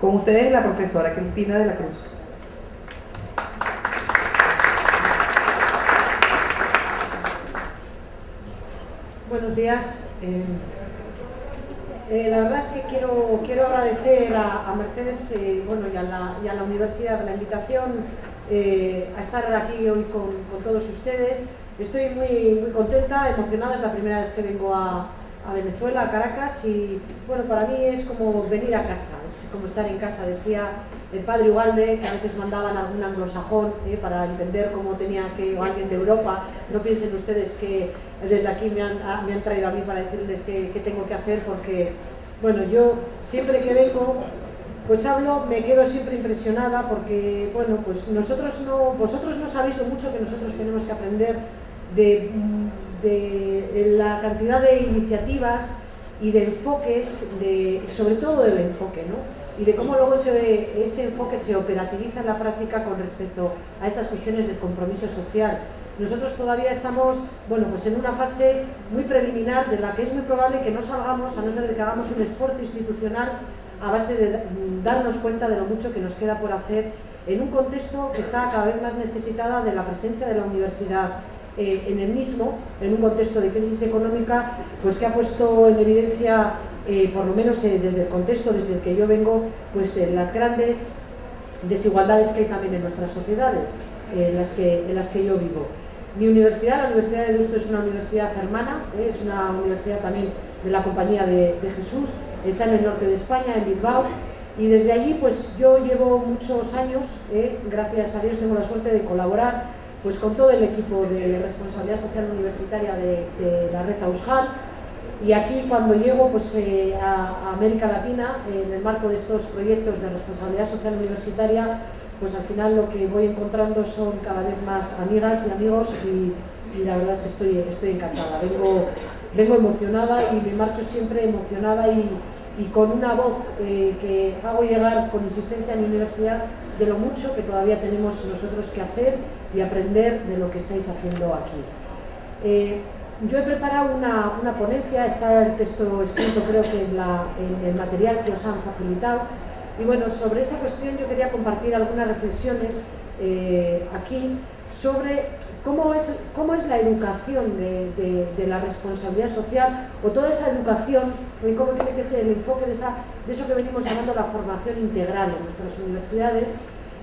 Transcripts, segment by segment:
Con ustedes la profesora Cristina de la Cruz. Buenos días. La verdad es que quiero agradecer a Mercedes bueno, y a la universidad la invitación a estar aquí hoy con todos ustedes. Estoy muy contenta, emocionada, es la primera vez que vengo a Venezuela, a Caracas, y bueno, para mí es como venir a casa, es como estar en casa. Decía el padre Ugalde que a veces mandaban algún anglosajón para entender cómo tenía que, o alguien de Europa. No piensen ustedes que desde aquí me han traído a mí para decirles qué tengo que hacer, porque bueno, yo siempre que vengo pues hablo, me quedo siempre impresionada, porque bueno, pues vosotros no sabéis lo mucho que nosotros tenemos que aprender de la cantidad de iniciativas y de enfoques, sobre todo del enfoque, ¿no? Y de cómo luego ese enfoque se operativiza en la práctica con respecto a estas cuestiones del compromiso social. Nosotros todavía estamos, bueno, pues en una fase muy preliminar, de la que es muy probable que no salgamos, a no ser de que hagamos un esfuerzo institucional a base de darnos cuenta de lo mucho que nos queda por hacer en un contexto que está cada vez más necesitada de la presencia de la universidad en el mismo, en un contexto de crisis económica, pues que ha puesto en evidencia, por lo menos desde el contexto desde el que yo vengo, pues las grandes desigualdades que hay también en nuestras sociedades, en las que yo vivo. Mi universidad, la Universidad de Deusto, es una universidad hermana, es una universidad también de la Compañía de Jesús, está en el norte de España, en Bilbao, y desde allí pues yo llevo muchos años, gracias a Dios tengo la suerte de colaborar pues con todo el equipo de responsabilidad social universitaria de la red Aushal, y aquí cuando llego pues a América Latina en el marco de estos proyectos de responsabilidad social universitaria, pues al final lo que voy encontrando son cada vez más amigas y amigos, y la verdad es que estoy encantada. Vengo emocionada y me marcho siempre emocionada y con una voz que hago llegar con insistencia a mi universidad de lo mucho que todavía tenemos nosotros que hacer y aprender de lo que estáis haciendo aquí. Yo he preparado una ponencia, está el texto escrito creo que en el material que os han facilitado, y bueno, sobre esa cuestión yo quería compartir algunas reflexiones aquí sobre cómo es la educación de la responsabilidad social, o toda esa educación, y cómo tiene que ser el enfoque de eso que venimos llamando la formación integral en nuestras universidades,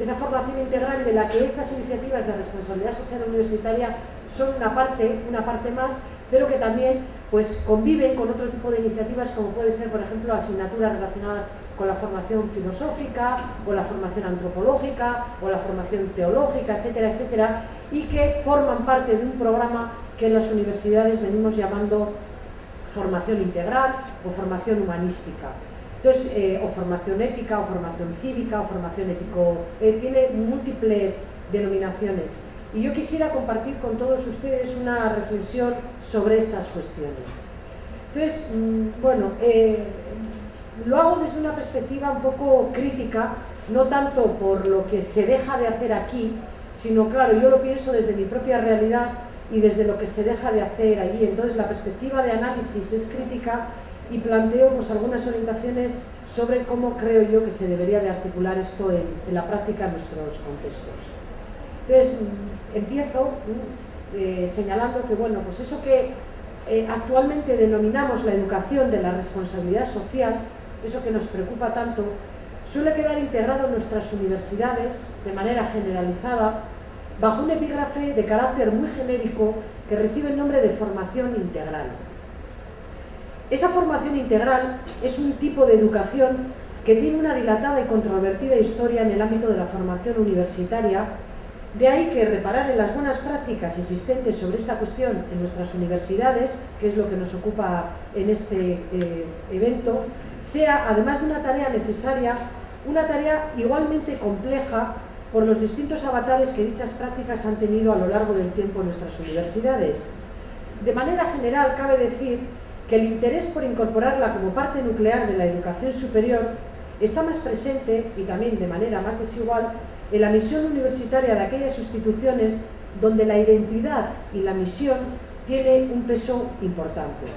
esa formación integral de la que estas iniciativas de responsabilidad social universitaria son una parte más, pero que también pues conviven con otro tipo de iniciativas, como puede ser, por ejemplo, asignaturas relacionadas con la formación filosófica, o la formación antropológica, o la formación teológica, etcétera, etcétera, y que forman parte de un programa que en las universidades venimos llamando formación integral o formación humanística. Entonces, o formación ética, o formación cívica, o formación ético, tiene múltiples denominaciones. Y yo quisiera compartir con todos ustedes una reflexión sobre estas cuestiones. Entonces, bueno, lo hago desde una perspectiva un poco crítica, no tanto por lo que se deja de hacer aquí, sino, claro, yo lo pienso desde mi propia realidad y desde lo que se deja de hacer allí. Entonces, la perspectiva de análisis es crítica, y planteo pues algunas orientaciones sobre cómo creo yo que se debería de articular esto en la práctica en nuestros contextos. Entonces, empiezo señalando que, bueno, pues eso que actualmente denominamos la educación de la responsabilidad social, eso que nos preocupa tanto, suele quedar integrado en nuestras universidades de manera generalizada bajo un epígrafe de carácter muy genérico que recibe el nombre de formación integral. Esa formación integral es un tipo de educación que tiene una dilatada y controvertida historia en el ámbito de la formación universitaria. De ahí que reparar en las buenas prácticas existentes sobre esta cuestión en nuestras universidades, que es lo que nos ocupa en este evento, sea, además de una tarea necesaria, una tarea igualmente compleja por los distintos avatares que dichas prácticas han tenido a lo largo del tiempo en nuestras universidades. De manera general, cabe decir que el interés por incorporarla como parte nuclear de la educación superior está más presente, y también de manera más desigual, en la misión universitaria de aquellas instituciones donde la identidad y la misión tiene un peso importante.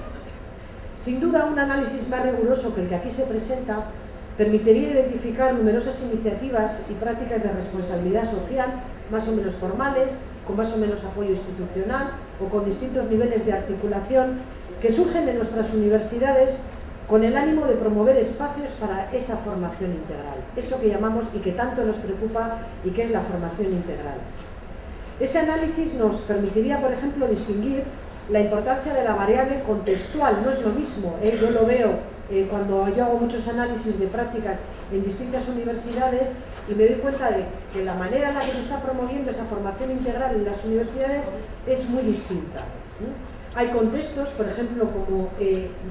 Sin duda, un análisis más riguroso que el que aquí se presenta permitiría identificar numerosas iniciativas y prácticas de responsabilidad social, más o menos formales, con más o menos apoyo institucional o con distintos niveles de articulación que surgen en nuestras universidades con el ánimo de promover espacios para esa formación integral, eso que llamamos y que tanto nos preocupa y que es la formación integral. Ese análisis nos permitiría, por ejemplo, distinguir la importancia de la variable contextual. No es lo mismo, yo lo veo cuando yo hago muchos análisis de prácticas en distintas universidades y me doy cuenta de que la manera en la que se está promoviendo esa formación integral en las universidades es muy distinta. Hay contextos, por ejemplo, como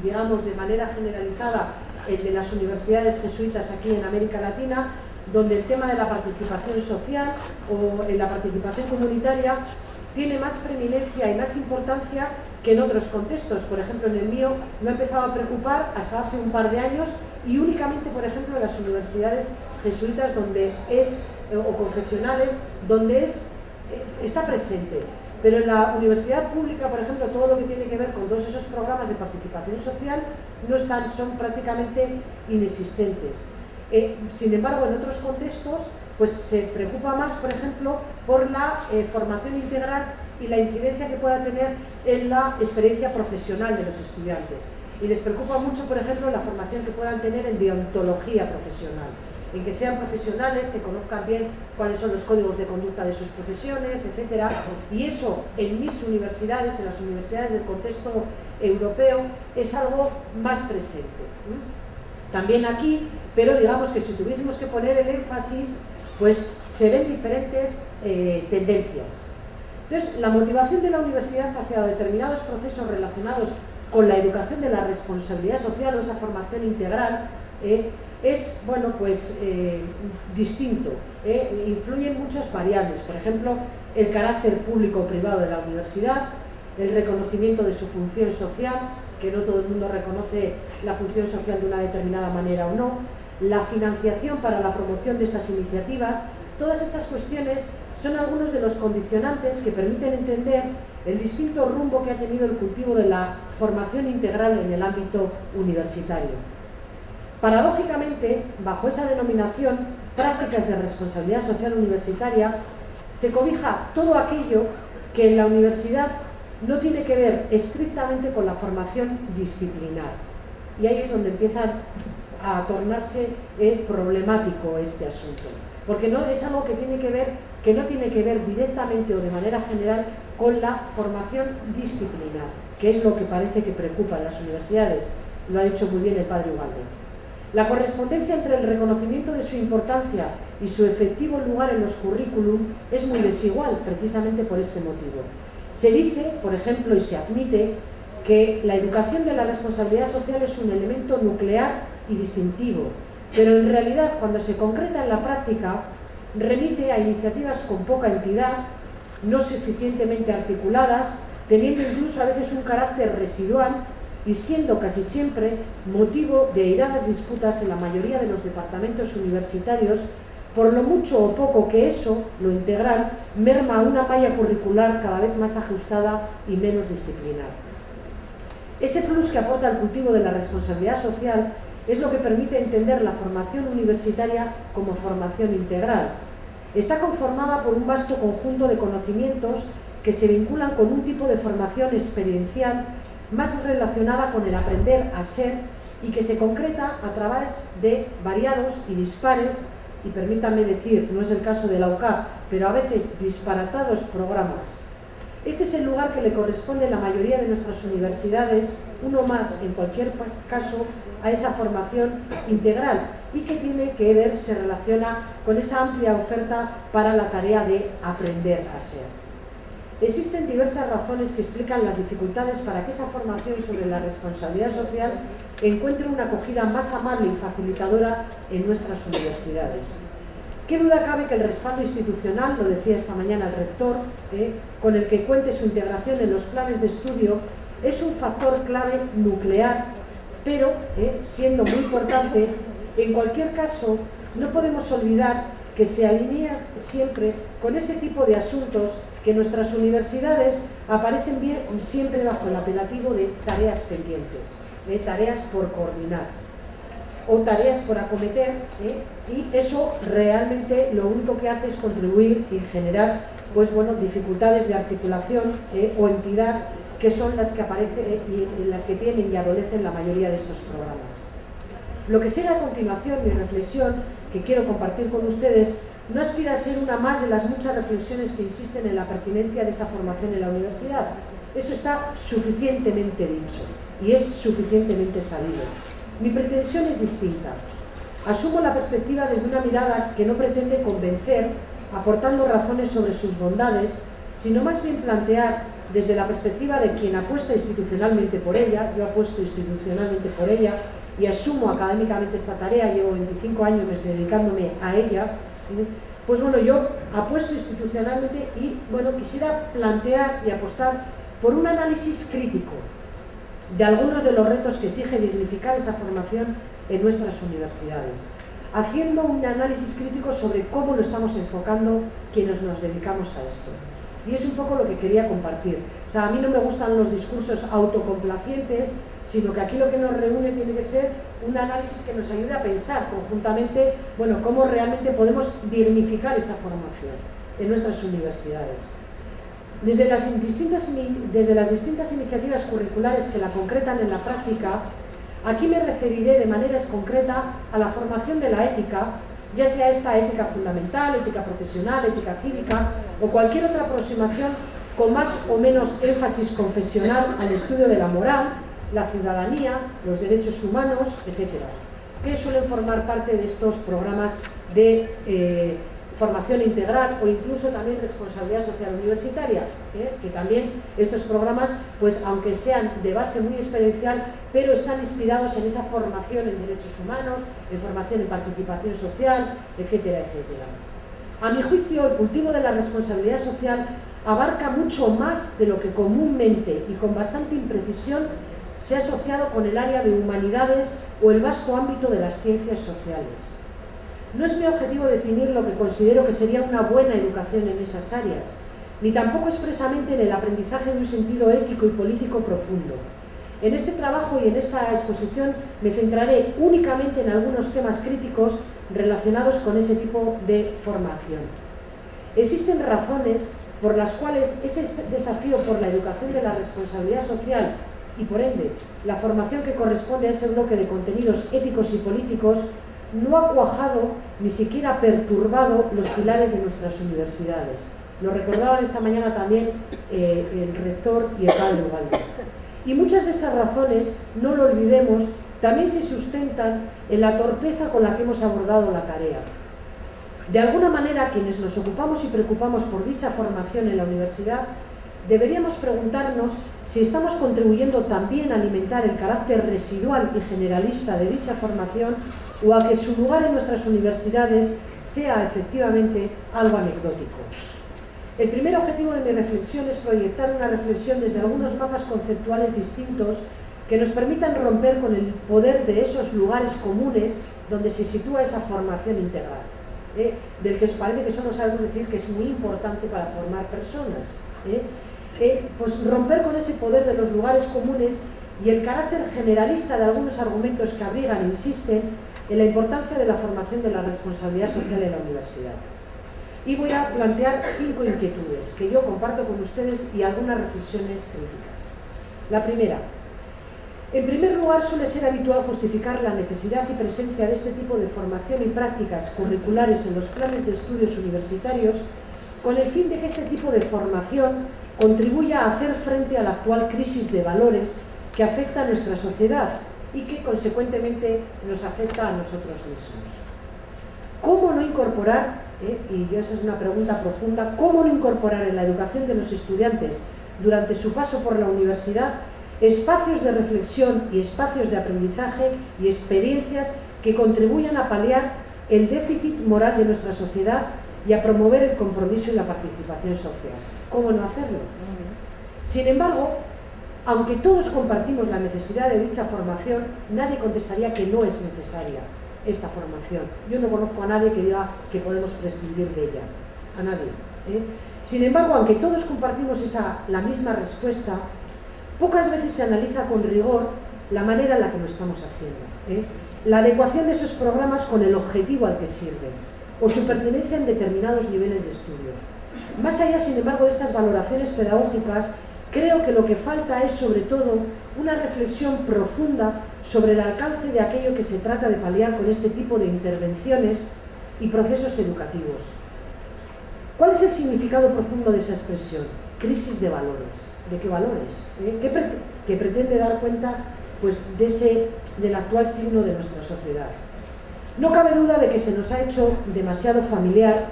digamos de manera generalizada el de las universidades jesuitas aquí en América Latina, donde el tema de la participación social o la participación comunitaria tiene más preeminencia y más importancia que en otros contextos. Por ejemplo, en el mío no ha empezado a preocupar hasta hace un par de años y únicamente, por ejemplo, en las universidades jesuitas donde o confesionales, donde está presente. Pero en la universidad pública, por ejemplo, todo lo que tiene que ver con todos esos programas de participación social no están, son prácticamente inexistentes. Sin embargo, en otros contextos, pues se preocupa más, por ejemplo, por la formación integral y la incidencia que pueda tener en la experiencia profesional de los estudiantes. Y les preocupa mucho, por ejemplo, la formación que puedan tener en deontología profesional, en que sean profesionales, que conozcan bien cuáles son los códigos de conducta de sus profesiones, etc. Y eso en mis universidades, en las universidades del contexto europeo, es algo más presente. También aquí, pero digamos que si tuviésemos que poner el énfasis, pues se ven diferentes tendencias. Entonces, la motivación de la universidad hacia determinados procesos relacionados con la educación de la responsabilidad social o esa formación integral es, bueno, pues distinto. Influyen muchas variables, por ejemplo, el carácter público o privado de la universidad, el reconocimiento de su función social, que no todo el mundo reconoce la función social de una determinada manera o no, la financiación para la promoción de estas iniciativas. Todas estas cuestiones son algunos de los condicionantes que permiten entender el distinto rumbo que ha tenido el cultivo de la formación integral en el ámbito universitario. Paradójicamente, bajo esa denominación, prácticas de responsabilidad social universitaria, se cobija todo aquello que en la universidad no tiene que ver estrictamente con la formación disciplinar. Y ahí es donde empieza a tornarse problemático este asunto. Porque no es algo que no tiene que ver directamente o de manera general con la formación disciplinar, que es lo que parece que preocupa a las universidades. Lo ha dicho muy bien el padre Ugalde. La correspondencia entre el reconocimiento de su importancia y su efectivo lugar en los currículum es muy desigual, precisamente por este motivo. Se dice, por ejemplo, y se admite, que la educación de la responsabilidad social es un elemento nuclear y distintivo, pero en realidad, cuando se concreta en la práctica, remite a iniciativas con poca entidad, no suficientemente articuladas, teniendo incluso a veces un carácter residual y siendo casi siempre motivo de airadas disputas en la mayoría de los departamentos universitarios, por lo mucho o poco que eso, lo integral, merma una malla curricular cada vez más ajustada y menos disciplinar. Ese plus que aporta el cultivo de la responsabilidad social es lo que permite entender la formación universitaria como formación integral. Está conformada por un vasto conjunto de conocimientos que se vinculan con un tipo de formación experiencial más relacionada con el aprender a ser y que se concreta a través de variados y dispares, y permítanme decir, no es el caso de la UCAP, pero a veces disparatados programas. Este es el lugar que le corresponde a la mayoría de nuestras universidades, uno más en cualquier caso, a esa formación integral y que tiene que ver, se relaciona con esa amplia oferta para la tarea de aprender a ser. Existen diversas razones que explican las dificultades para que esa formación sobre la responsabilidad social encuentre una acogida más amable y facilitadora en nuestras universidades. ¿Qué duda cabe que el respaldo institucional, lo decía esta mañana el rector, con el que cuente su integración en los planes de estudio, es un factor clave nuclear, pero, siendo muy importante, en cualquier caso, no podemos olvidar que se alinea siempre con ese tipo de asuntos que en nuestras universidades aparecen bien, siempre bajo el apelativo de tareas pendientes, tareas por coordinar. o tareas por acometer, y eso realmente lo único que hace es contribuir y generar pues, bueno, dificultades de articulación o entidad, que son las que aparecen y las que tienen y adolecen la mayoría de estos programas. Lo que sigue a continuación, mi reflexión, que quiero compartir con ustedes, no aspira a ser una más de las muchas reflexiones que insisten en la pertinencia de esa formación en la universidad. Eso está suficientemente dicho y es suficientemente sabido. Mi pretensión es distinta. Asumo la perspectiva desde una mirada que no pretende convencer, aportando razones sobre sus bondades, sino más bien plantear desde la perspectiva de quien apuesta institucionalmente por ella. Yo apuesto institucionalmente por ella y asumo académicamente esta tarea, llevo 25 años dedicándome a ella. Pues bueno, yo apuesto institucionalmente y bueno, quisiera plantear y apostar por un análisis crítico de algunos de los retos que exige dignificar esa formación en nuestras universidades, haciendo un análisis crítico sobre cómo lo estamos enfocando quienes nos dedicamos a esto. Y es un poco lo que quería compartir. O sea, a mí no me gustan los discursos autocomplacientes, sino que aquí lo que nos reúne tiene que ser un análisis que nos ayude a pensar conjuntamente, bueno, cómo realmente podemos dignificar esa formación en nuestras universidades. Desde las distintas iniciativas curriculares que la concretan en la práctica, aquí me referiré de manera concreta a la formación de la ética, ya sea esta ética fundamental, ética profesional, ética cívica o cualquier otra aproximación con más o menos énfasis confesional al estudio de la moral, la ciudadanía, los derechos humanos, etc., que suelen formar parte de estos programas de formación integral o incluso también responsabilidad social universitaria, que también estos programas, pues aunque sean de base muy experiencial, pero están inspirados en esa formación en derechos humanos, en formación en participación social, etcétera, etcétera. A mi juicio, el cultivo de la responsabilidad social abarca mucho más de lo que comúnmente y con bastante imprecisión se ha asociado con el área de humanidades o el vasto ámbito de las ciencias sociales. No es mi objetivo definir lo que considero que sería una buena educación en esas áreas, ni tampoco expresamente en el aprendizaje de un sentido ético y político profundo. En este trabajo y en esta exposición me centraré únicamente en algunos temas críticos relacionados con ese tipo de formación. Existen razones por las cuales ese desafío por la educación de la responsabilidad social y, por ende, la formación que corresponde a ese bloque de contenidos éticos y políticos no ha cuajado ni siquiera perturbado los pilares de nuestras universidades. Lo recordaban esta mañana también el rector y el padre Ugalde. Y muchas de esas razones, no lo olvidemos, también se sustentan en la torpeza con la que hemos abordado la tarea. De alguna manera, quienes nos ocupamos y preocupamos por dicha formación en la universidad, deberíamos preguntarnos si estamos contribuyendo también a alimentar el carácter residual y generalista de dicha formación o a que su lugar en nuestras universidades sea efectivamente algo anecdótico. El primer objetivo de mi reflexión es proyectar una reflexión desde algunos mapas conceptuales distintos que nos permitan romper con el poder de esos lugares comunes donde se sitúa esa formación integral, del que os parece que solo sabemos decir que es muy importante para formar personas. Pues romper con ese poder de los lugares comunes y el carácter generalista de algunos argumentos que abrigan e insisten en la importancia de la formación de la responsabilidad social en la universidad. Y voy a plantear 5 inquietudes que yo comparto con ustedes y algunas reflexiones críticas. La primera: en primer lugar, suele ser habitual justificar la necesidad y presencia de este tipo de formación y prácticas curriculares en los planes de estudios universitarios con el fin de que este tipo de formación contribuya a hacer frente a la actual crisis de valores que afecta a nuestra sociedad y que, consecuentemente, nos afecta a nosotros mismos. ¿Cómo no incorporar, y esa es una pregunta profunda, cómo no incorporar en la educación de los estudiantes durante su paso por la universidad espacios de reflexión y espacios de aprendizaje y experiencias que contribuyan a paliar el déficit moral de nuestra sociedad y a promover el compromiso y la participación social? ¿Cómo no hacerlo? Sin embargo, aunque todos compartimos la necesidad de dicha formación, nadie contestaría que no es necesaria esta formación. Yo no conozco a nadie que diga que podemos prescindir de ella. A nadie. Sin embargo, aunque todos compartimos la misma respuesta, pocas veces se analiza con rigor la manera en la que lo estamos haciendo. la adecuación de esos programas con el objetivo al que sirven, o su pertinencia en determinados niveles de estudio. Más allá, sin embargo, de estas valoraciones pedagógicas, creo que lo que falta es, sobre todo, una reflexión profunda sobre el alcance de aquello que se trata de paliar con este tipo de intervenciones y procesos educativos. ¿Cuál es el significado profundo de esa expresión? Crisis de valores. ¿De qué valores? Que pretende dar cuenta, pues, del actual signo de nuestra sociedad. No cabe duda de que se nos ha hecho demasiado familiar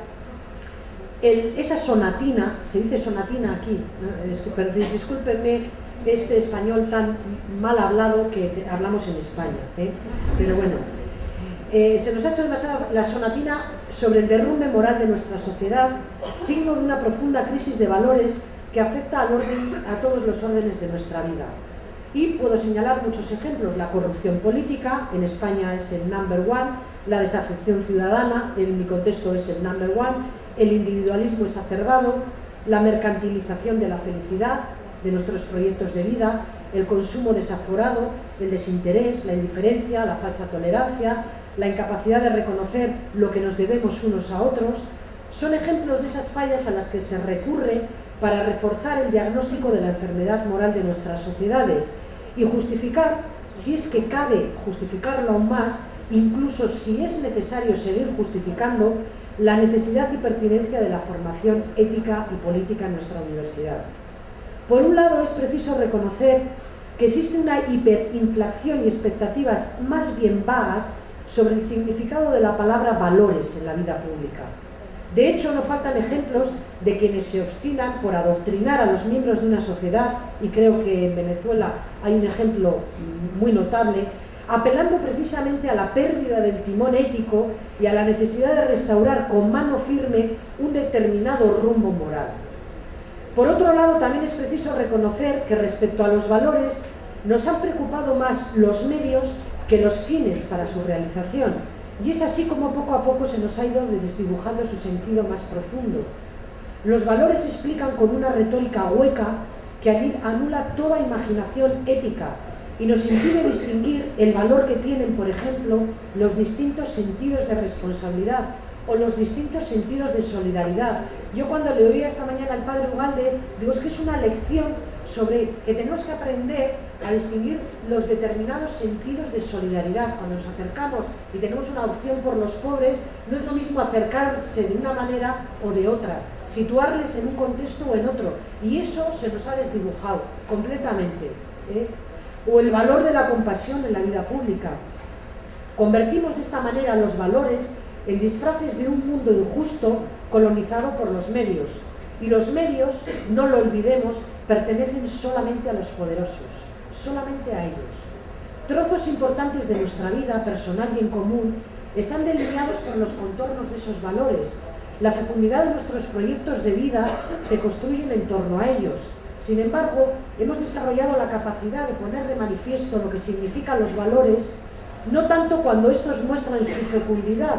esa sonatina, se dice sonatina aquí, ¿no? Discúlpenme este español tan mal hablado que hablamos en España, pero bueno, se nos ha hecho demasiado la sonatina sobre el derrumbe moral de nuestra sociedad, signo de una profunda crisis de valores que afecta al orden, a todos los órdenes de nuestra vida. Y puedo señalar muchos ejemplos: la corrupción política, en España es el number one, la desafección ciudadana, en mi contexto es el number one, el individualismo exacerbado, la mercantilización de la felicidad, de nuestros proyectos de vida, el consumo desaforado, el desinterés, la indiferencia, la falsa tolerancia, la incapacidad de reconocer lo que nos debemos unos a otros, son ejemplos de esas fallas a las que se recurre para reforzar el diagnóstico de la enfermedad moral de nuestras sociedades y justificar, si es que cabe justificarlo aún más, incluso si es necesario seguir justificando, la necesidad y pertinencia de la formación ética y política en nuestra universidad. Por un lado, es preciso reconocer que existe una hiperinflación y expectativas más bien vagas sobre el significado de la palabra valores en la vida pública. De hecho, no faltan ejemplos de quienes se obstinan por adoctrinar a los miembros de una sociedad, y creo que en Venezuela hay un ejemplo muy notable, apelando precisamente a la pérdida del timón ético y a la necesidad de restaurar con mano firme un determinado rumbo moral. Por otro lado, también es preciso reconocer que respecto a los valores nos han preocupado más los medios que los fines para su realización, y es así como poco a poco se nos ha ido desdibujando su sentido más profundo. Los valores se explican con una retórica hueca que anula toda imaginación ética y nos impide distinguir el valor que tienen, por ejemplo, los distintos sentidos de responsabilidad o los distintos sentidos de solidaridad. Yo cuando le oía esta mañana al padre Ugalde, digo, es que es una lección sobre que tenemos que aprender a distinguir los determinados sentidos de solidaridad. Cuando nos acercamos y tenemos una opción por los pobres, no es lo mismo acercarse de una manera o de otra, situarles en un contexto o en otro, y eso se nos ha desdibujado completamente, O el valor de la compasión en la vida pública. Convertimos de esta manera los valores en disfraces de un mundo injusto colonizado por los medios. Y los medios, no lo olvidemos, pertenecen solamente a los poderosos, solamente a ellos. Trozos importantes de nuestra vida personal y en común están delineados por los contornos de esos valores. La fecundidad de nuestros proyectos de vida se construyen en torno a ellos. Sin embargo, hemos desarrollado la capacidad de poner de manifiesto lo que significan los valores, no tanto cuando estos muestran su fecundidad,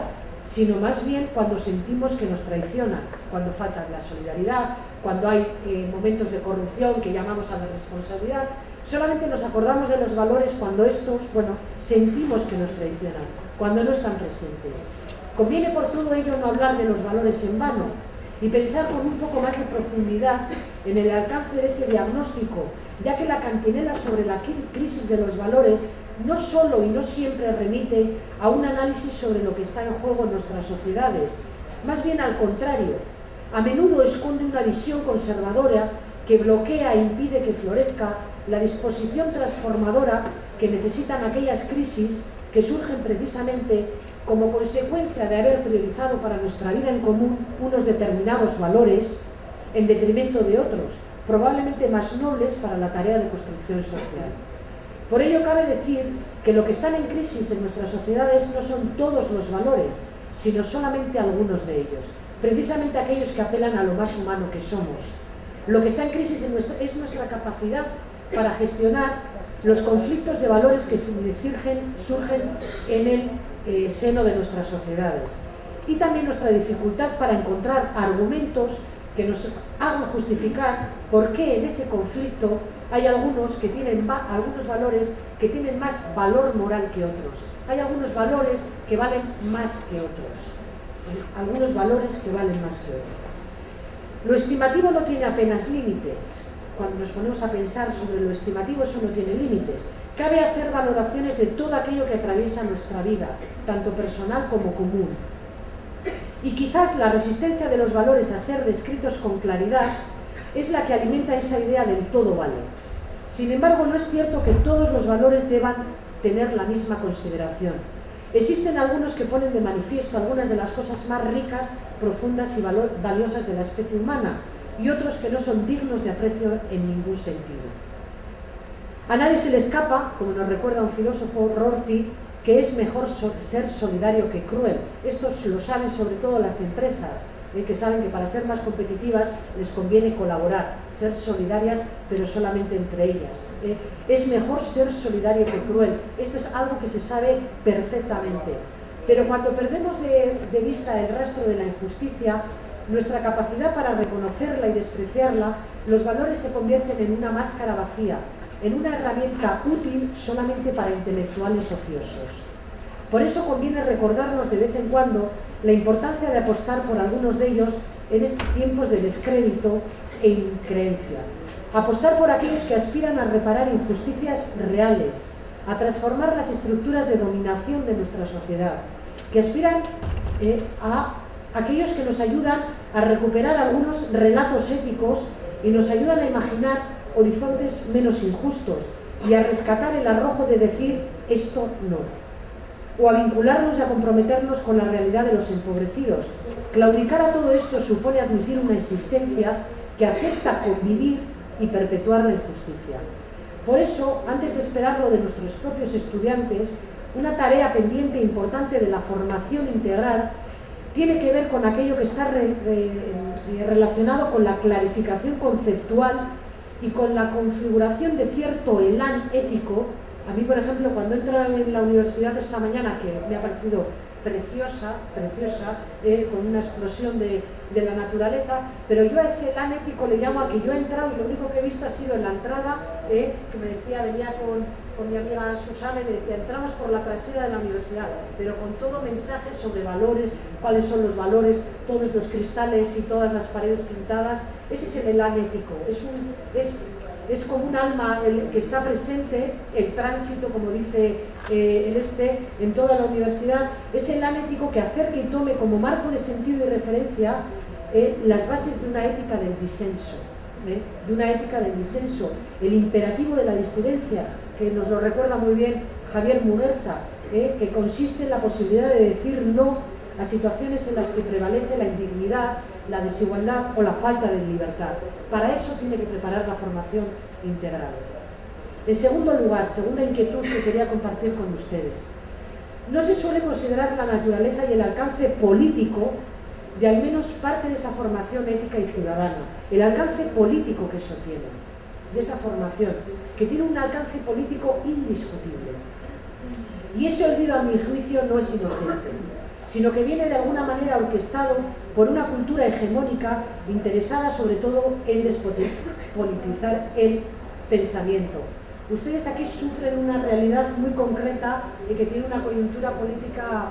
sino más bien cuando sentimos que nos traicionan, cuando falta la solidaridad, cuando hay momentos de corrupción que llamamos a la responsabilidad. Solamente nos acordamos de los valores cuando estos, sentimos que nos traicionan, cuando no están presentes. Conviene por todo ello no hablar de los valores en vano y pensar con un poco más de profundidad en el alcance de ese diagnóstico, ya que la cantinela sobre la crisis de los valores no solo y no siempre remite a un análisis sobre lo que está en juego en nuestras sociedades, más bien al contrario, a menudo esconde una visión conservadora que bloquea e impide que florezca la disposición transformadora que necesitan aquellas crisis que surgen precisamente como consecuencia de haber priorizado para nuestra vida en común unos determinados valores en detrimento de otros, probablemente más nobles para la tarea de construcción social. Por ello cabe decir que lo que están en crisis en nuestras sociedades no son todos los valores, sino solamente algunos de ellos, precisamente aquellos que apelan a lo más humano que somos. Lo que está en crisis es nuestra capacidad para gestionar los conflictos de valores que surgen en el seno de nuestras sociedades, y también nuestra dificultad para encontrar argumentos que nos hagan justificar por qué en ese conflicto Hay algunos que tienen algunos valores que tienen más valor moral que otros. Hay algunos valores que valen más que otros. Algunos valores que valen más que otros. Lo estimativo no tiene apenas límites. Cuando nos ponemos a pensar sobre lo estimativo, eso no tiene límites. Cabe hacer valoraciones de todo aquello que atraviesa nuestra vida, tanto personal como común. Y quizás la resistencia de los valores a ser descritos con claridad es la que alimenta esa idea del todo vale. Sin embargo, no es cierto que todos los valores deban tener la misma consideración. Existen algunos que ponen de manifiesto algunas de las cosas más ricas, profundas y valiosas de la especie humana, y otros que no son dignos de aprecio en ningún sentido. A nadie se le escapa, como nos recuerda un filósofo, Rorty, que es mejor ser solidario que cruel. Esto lo saben sobre todo las empresas, que saben que para ser más competitivas les conviene colaborar, ser solidarias, pero solamente entre ellas. Es mejor ser solidario que cruel. Esto es algo que se sabe perfectamente. Pero cuando perdemos de vista el rastro de la injusticia, nuestra capacidad para reconocerla y despreciarla, los valores se convierten en una máscara vacía, en una herramienta útil solamente para intelectuales ociosos. Por eso conviene recordarnos de vez en cuando la importancia de apostar por algunos de ellos en estos tiempos de descrédito e increencia. Apostar por aquellos que aspiran a reparar injusticias reales, a transformar las estructuras de dominación de nuestra sociedad, que aspiran a aquellos que nos ayudan a recuperar algunos relatos éticos y nos ayudan a imaginar horizontes menos injustos y a rescatar el arrojo de decir esto no, o a vincularnos y a comprometernos con la realidad de los empobrecidos. Claudicar a todo esto supone admitir una existencia que acepta convivir y perpetuar la injusticia. Por eso, antes de esperarlo de nuestros propios estudiantes, una tarea pendiente e importante de la formación integral tiene que ver con aquello que está relacionado con la clarificación conceptual y con la configuración de cierto elán ético. A mí, por ejemplo, cuando entro en la universidad esta mañana, que me ha parecido preciosa, con una explosión de la naturaleza, pero yo a ese elán ético le llamo a que yo he entrado y lo único que he visto ha sido en la entrada, que me decía, venía con mi amiga Susana y me decía, entramos por la trasera de la universidad, pero con todo mensaje sobre valores, cuáles son los valores, todos los cristales y todas las paredes pintadas. Ese es el elán ético, es como un alma que está presente en tránsito, como dice en toda la universidad. Es el elán ético que acerque y tome como marco de sentido y referencia las bases de una ética del disenso, el imperativo de la disidencia, que nos lo recuerda muy bien Javier Muguerza, que consiste en la posibilidad de decir no a situaciones en las que prevalece la indignidad, la desigualdad o la falta de libertad. Para eso tiene que preparar la formación integral. En segundo lugar, segunda inquietud que quería compartir con ustedes. No se suele considerar la naturaleza y el alcance político de al menos parte de esa formación ética y ciudadana. El alcance político que eso tiene, de esa formación, que tiene un alcance político indiscutible. Y ese olvido, a mi juicio, no es inocente, sino que viene de alguna manera orquestado por una cultura hegemónica interesada sobre todo en despolitizar el pensamiento. Ustedes aquí sufren una realidad muy concreta y que tiene una coyuntura política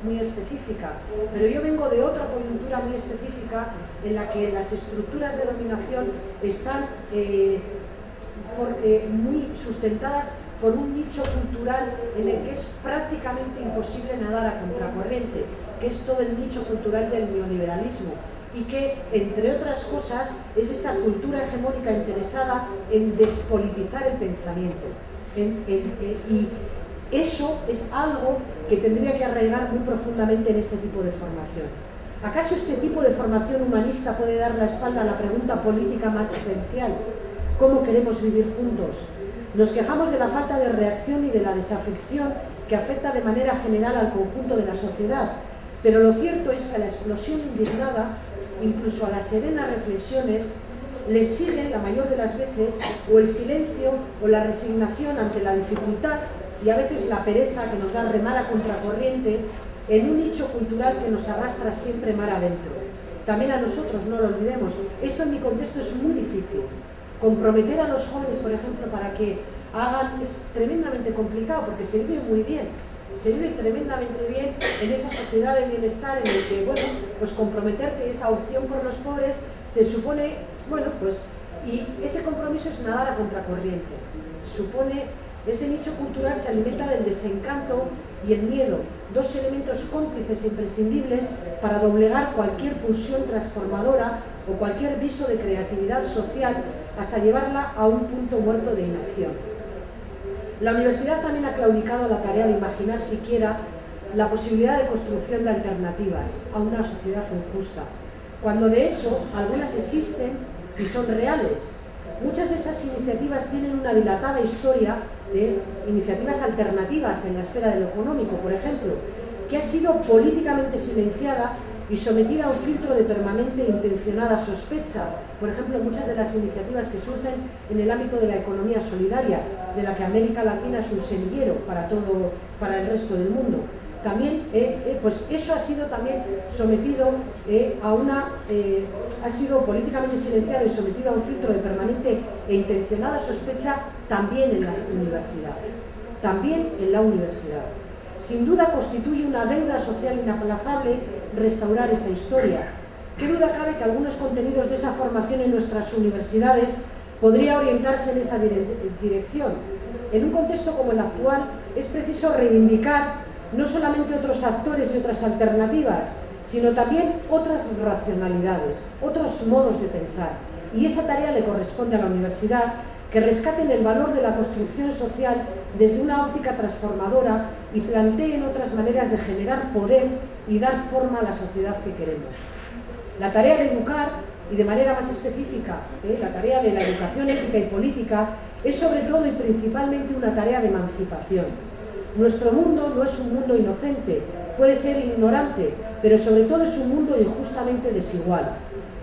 muy específica, pero yo vengo de otra coyuntura muy específica en la que las estructuras de dominación están muy sustentadas por un nicho cultural en el que es prácticamente imposible nadar a contracorriente, que es todo el nicho cultural del neoliberalismo, y que, entre otras cosas, es esa cultura hegemónica interesada en despolitizar el pensamiento. Y eso es algo que tendría que arraigar muy profundamente en este tipo de formación. ¿Acaso este tipo de formación humanista puede dar la espalda a la pregunta política más esencial? ¿Cómo queremos vivir juntos? Nos quejamos de la falta de reacción y de la desafección que afecta de manera general al conjunto de la sociedad, pero lo cierto es que a la explosión indignada, incluso a las serenas reflexiones, le sigue la mayor de las veces o el silencio o la resignación ante la dificultad y a veces la pereza que nos da remar a contracorriente en un nicho cultural que nos arrastra siempre mar adentro. También a nosotros, no lo olvidemos. Esto en mi contexto es muy difícil. Comprometer a los jóvenes, por ejemplo, para que hagan, es tremendamente complicado porque se vive muy bien, se vive tremendamente bien en esa sociedad de bienestar en el que, bueno, pues comprometerte, esa opción por los pobres te supone, bueno, pues, y ese compromiso es nadar a contracorriente, supone, ese nicho cultural se alimenta del desencanto y el miedo, dos elementos cómplices e imprescindibles para doblegar cualquier pulsión transformadora o cualquier viso de creatividad social hasta llevarla a un punto muerto de inacción. La universidad también ha claudicado a la tarea de imaginar siquiera la posibilidad de construcción de alternativas a una sociedad injusta, cuando de hecho algunas existen y son reales. Muchas de esas iniciativas tienen una dilatada historia de iniciativas alternativas en la esfera de lo económico, por ejemplo, que ha sido políticamente silenciada y sometida a un filtro de permanente e intencionada sospecha. Por ejemplo, muchas de las iniciativas que surgen en el ámbito de la economía solidaria, de la que América Latina es un semillero para el resto del mundo. También, pues eso ha sido también sometido ha sido políticamente silenciado y sometido a un filtro de permanente e intencionada sospecha también en la universidad. También en la universidad. Sin duda constituye una deuda social inaplazable restaurar esa historia. ¿Qué duda cabe que algunos contenidos de esa formación en nuestras universidades podría orientarse en esa dirección? En un contexto como el actual es preciso reivindicar no solamente otros actores y otras alternativas, sino también otras racionalidades, otros modos de pensar. Y esa tarea le corresponde a la universidad, que rescaten el valor de la construcción social desde una óptica transformadora y planteen otras maneras de generar poder y dar forma a la sociedad que queremos. La tarea de educar, y de manera más específica, la tarea de la educación ética y política, es sobre todo y principalmente una tarea de emancipación. Nuestro mundo no es un mundo inocente, puede ser ignorante, pero sobre todo es un mundo injustamente desigual.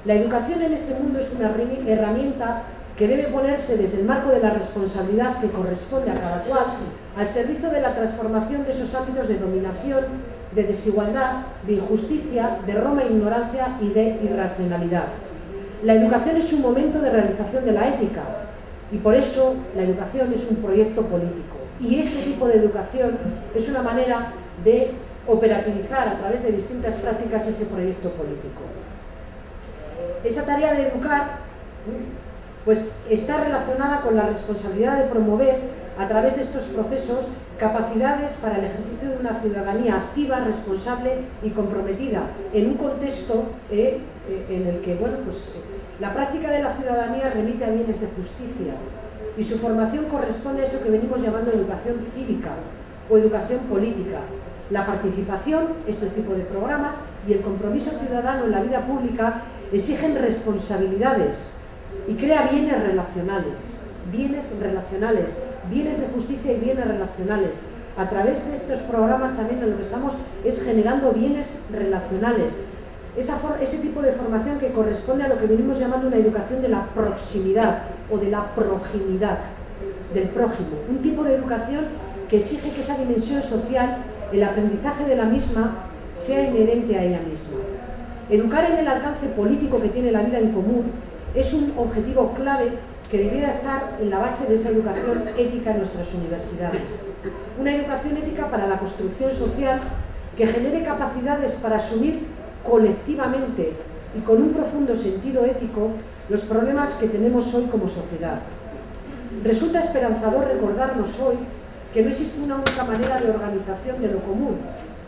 La educación en ese mundo es una herramienta que debe ponerse desde el marco de la responsabilidad que corresponde a cada cual al servicio de la transformación de esos ámbitos de dominación, de desigualdad, de injusticia, de roma ignorancia y de irracionalidad. La educación es un momento de realización de la ética y por eso la educación es un proyecto político. Y este tipo de educación es una manera de operativizar a través de distintas prácticas ese proyecto político. Esa tarea de educar pues está relacionada con la responsabilidad de promover a través de estos procesos capacidades para el ejercicio de una ciudadanía activa, responsable y comprometida en un contexto en el que la práctica de la ciudadanía remite a bienes de justicia y su formación corresponde a eso que venimos llamando educación cívica o educación política. La participación, este tipo de programas, y el compromiso ciudadano en la vida pública exigen responsabilidades y crea bienes relacionales, bienes de justicia y bienes relacionales. A través de estos programas también lo que estamos es generando bienes relacionales. Ese tipo de formación que corresponde a lo que venimos llamando una educación de la proximidad o de la proximidad del prójimo. Un tipo de educación que exige que esa dimensión social, el aprendizaje de la misma, sea inherente a ella misma. Educar en el alcance político que tiene la vida en común es un objetivo clave que debiera estar en la base de esa educación ética en nuestras universidades. Una educación ética para la construcción social que genere capacidades para asumir colectivamente y con un profundo sentido ético los problemas que tenemos hoy como sociedad. Resulta esperanzador recordarnos hoy que no existe una única manera de organización de lo común,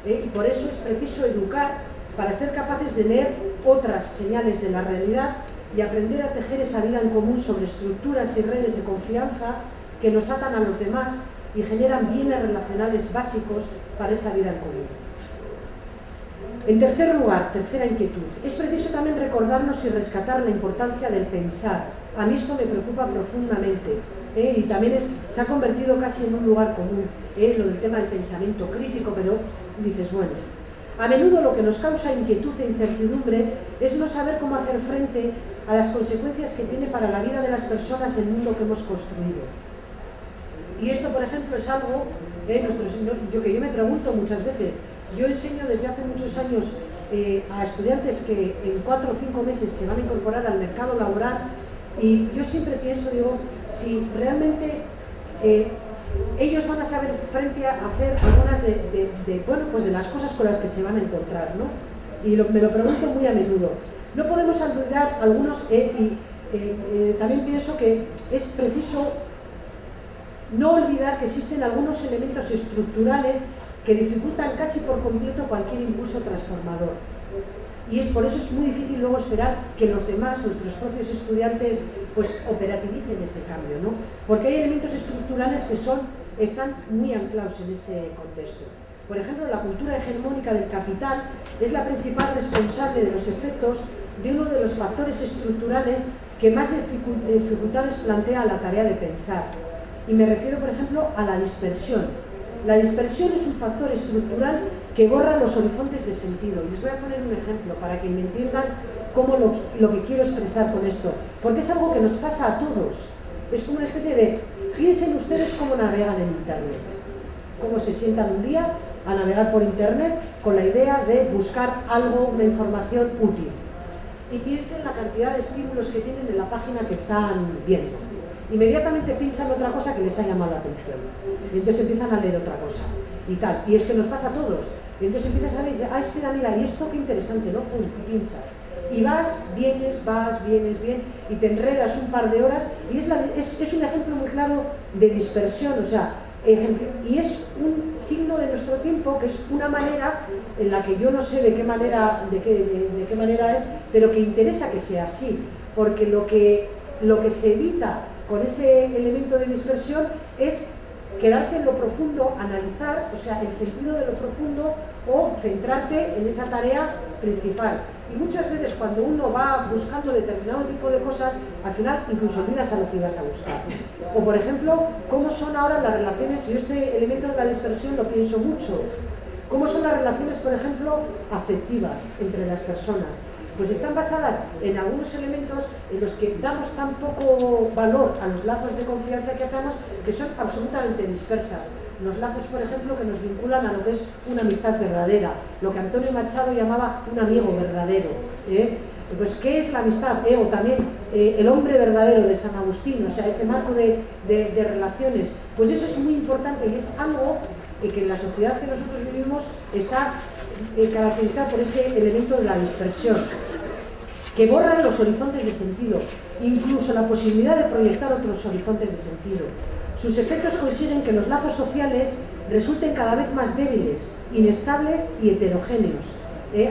y por eso es preciso educar para ser capaces de leer otras señales de la realidad y aprender a tejer esa vida en común sobre estructuras y redes de confianza que nos atan a los demás y generan bienes relacionales básicos para esa vida en común. En tercer lugar, tercera inquietud, es preciso también recordarnos y rescatar la importancia del pensar. A mí esto me preocupa profundamente, y también se ha convertido casi en un lugar común, lo del tema del pensamiento crítico, pero dices, bueno, a menudo lo que nos causa inquietud e incertidumbre es no saber cómo hacer frente a las consecuencias que tiene para la vida de las personas el mundo que hemos construido. Y esto, por ejemplo, es algo que yo me pregunto muchas veces. Yo enseño desde hace muchos años a estudiantes que en 4 o 5 meses se van a incorporar al mercado laboral Y yo siempre pienso, digo, si realmente ellos van a saber frente a hacer algunas bueno, pues de las cosas con las que se van a encontrar, ¿no? Y me lo pregunto muy a menudo. No podemos olvidar algunos, también pienso que es preciso no olvidar que existen algunos elementos estructurales que dificultan casi por completo cualquier impulso transformador. Y por eso es muy difícil luego esperar que los demás, nuestros propios estudiantes, pues operativicen ese cambio, ¿no? Porque hay elementos estructurales que están muy anclados en ese contexto. Por ejemplo, la cultura hegemónica del capital es la principal responsable de los efectos de uno de los factores estructurales que más dificultades plantea a la tarea de pensar. Y me refiero, por ejemplo, a la dispersión. La dispersión es un factor estructural que borra los horizontes de sentido. Y les voy a poner un ejemplo para que me entiendan cómo lo que quiero expresar con esto. Porque es algo que nos pasa a todos. Es como una especie de... Piensen ustedes cómo navegan en Internet. Cómo se sientan un día a navegar por Internet con la idea de buscar algo, una información útil. Y piensen la cantidad de estímulos que tienen en la página que están viendo. Inmediatamente pinchan otra cosa que les ha llamado la atención. Y entonces empiezan a leer otra cosa. Y tal. Y es que nos pasa a todos. Y entonces empiezas a ver y dices, espera, mira, y esto qué interesante, ¿no? Pum, y pinchas. Y vienes, bien, y te enredas un par de horas. Y es un ejemplo muy claro de dispersión, o sea, y es un signo de nuestro tiempo, que es una manera en la que yo no sé de qué manera es, pero que interesa que sea así, porque lo que se evita con ese elemento de dispersión es quedarte en lo profundo, analizar, o sea, el sentido de lo profundo, o centrarte en esa tarea principal. Y muchas veces cuando uno va buscando determinado tipo de cosas, al final incluso olvidas a lo que ibas a buscar. O por ejemplo, cómo son ahora las relaciones, y este elemento de la dispersión lo pienso mucho, cómo son las relaciones, por ejemplo, afectivas entre las personas. Pues están basadas en algunos elementos en los que damos tan poco valor a los lazos de confianza que atamos, que son absolutamente dispersas. Los lazos, por ejemplo, que nos vinculan a lo que es una amistad verdadera, lo que Antonio Machado llamaba un amigo verdadero. Pues, ¿qué es la amistad? O también el hombre verdadero de San Agustín, o sea, ese marco de relaciones. Pues eso es muy importante y es algo que en la sociedad que nosotros vivimos está caracterizada por ese elemento de la dispersión, que borran los horizontes de sentido, incluso la posibilidad de proyectar otros horizontes de sentido. Sus efectos consiguen que los lazos sociales resulten cada vez más débiles, inestables y heterogéneos.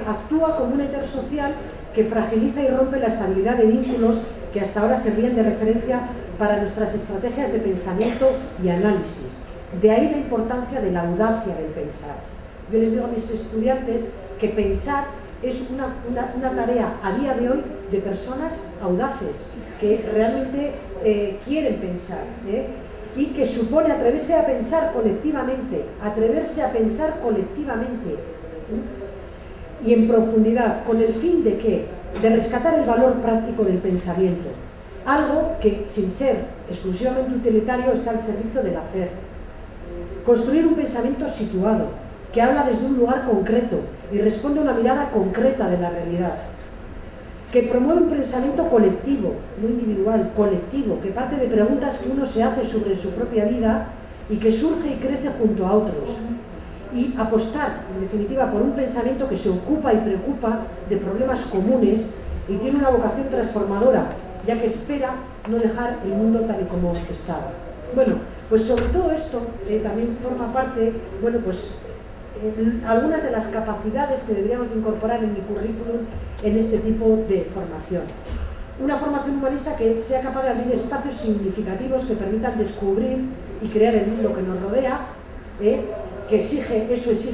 Actúa como un éter social que fragiliza y rompe la estabilidad de vínculos que hasta ahora servían de referencia para nuestras estrategias de pensamiento y análisis. De ahí la importancia de la audacia del pensar. Yo les digo a mis estudiantes que pensar es una tarea a día de hoy de personas audaces, que realmente quieren pensar, y que supone atreverse a pensar colectivamente, y en profundidad, con el fin de ¿qué? De rescatar el valor práctico del pensamiento, algo que, sin ser exclusivamente utilitario, está al servicio del hacer. Construir un pensamiento situado, que habla desde un lugar concreto y responde a una mirada concreta de la realidad, que promueve un pensamiento colectivo, no individual, colectivo, que parte de preguntas que uno se hace sobre su propia vida y que surge y crece junto a otros, y apostar, en definitiva, por un pensamiento que se ocupa y preocupa de problemas comunes y tiene una vocación transformadora, ya que espera no dejar el mundo tal y como estaba. Bueno, pues sobre todo esto también forma parte, bueno, pues algunas de las capacidades que deberíamos de incorporar en mi currículum en este tipo de formación. Una formación humanista que sea capaz de abrir espacios significativos que permitan descubrir y crear el mundo que nos rodea, que exige,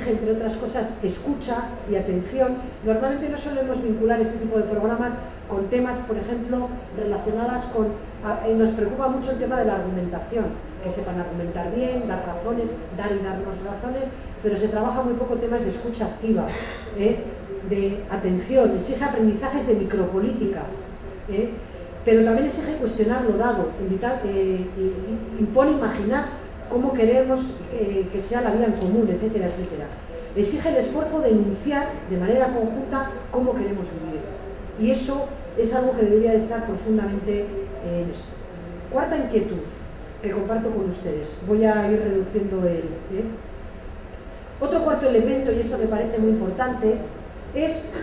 entre otras cosas, escucha y atención. Normalmente no solemos vincular este tipo de programas con temas, por ejemplo, relacionadas con... nos preocupa mucho el tema de la argumentación, que sepan argumentar bien, dar razones, dar y darnos razones, pero se trabaja muy poco temas de escucha activa, de atención, exige aprendizajes de micropolítica, pero también exige cuestionar lo dado, impone imaginar cómo queremos que sea la vida en común, etcétera, etcétera. Exige el esfuerzo de enunciar de manera conjunta cómo queremos vivir. Y eso es algo que debería de estar profundamente en esto. Cuarta inquietud que comparto con ustedes. Voy a ir reduciendo Otro cuarto elemento, y esto me parece muy importante, es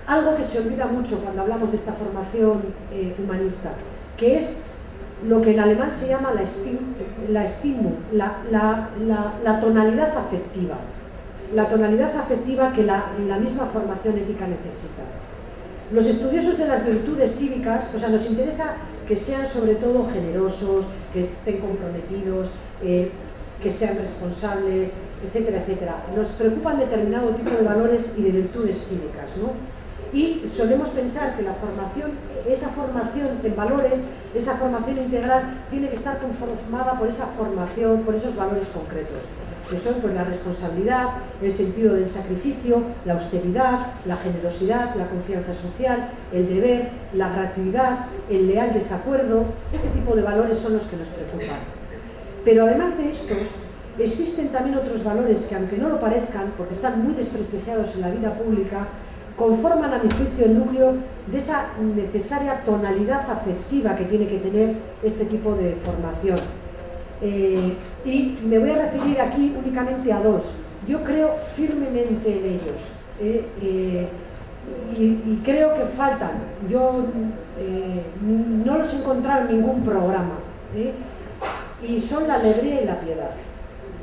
algo que se olvida mucho cuando hablamos de esta formación humanista, que es lo que en alemán se llama la Stimmung, la tonalidad afectiva. La tonalidad afectiva que la misma formación ética necesita. Los estudiosos de las virtudes cívicas, o sea, nos interesa que sean sobre todo generosos, que estén comprometidos, que sean responsables, etcétera, etcétera. Nos preocupan determinado tipo de valores y de virtudes cívicas, ¿no? Y solemos pensar que la formación, esa formación en valores, esa formación integral, tiene que estar conformada por esa formación, por esos valores concretos, que son pues la responsabilidad, el sentido del sacrificio, la austeridad, la generosidad, la confianza social, el deber, la gratuidad, el leal desacuerdo. Ese tipo de valores son los que nos preocupan. Pero además de estos, existen también otros valores que, aunque no lo parezcan, porque están muy desprestigiados en la vida pública, conforman a mi juicio el núcleo de esa necesaria tonalidad afectiva que tiene que tener este tipo de formación. Y me voy a referir aquí únicamente a dos. Yo creo firmemente en ellos y creo que faltan. Yo no los he encontrado en ningún programa, y son la alegría y la piedad.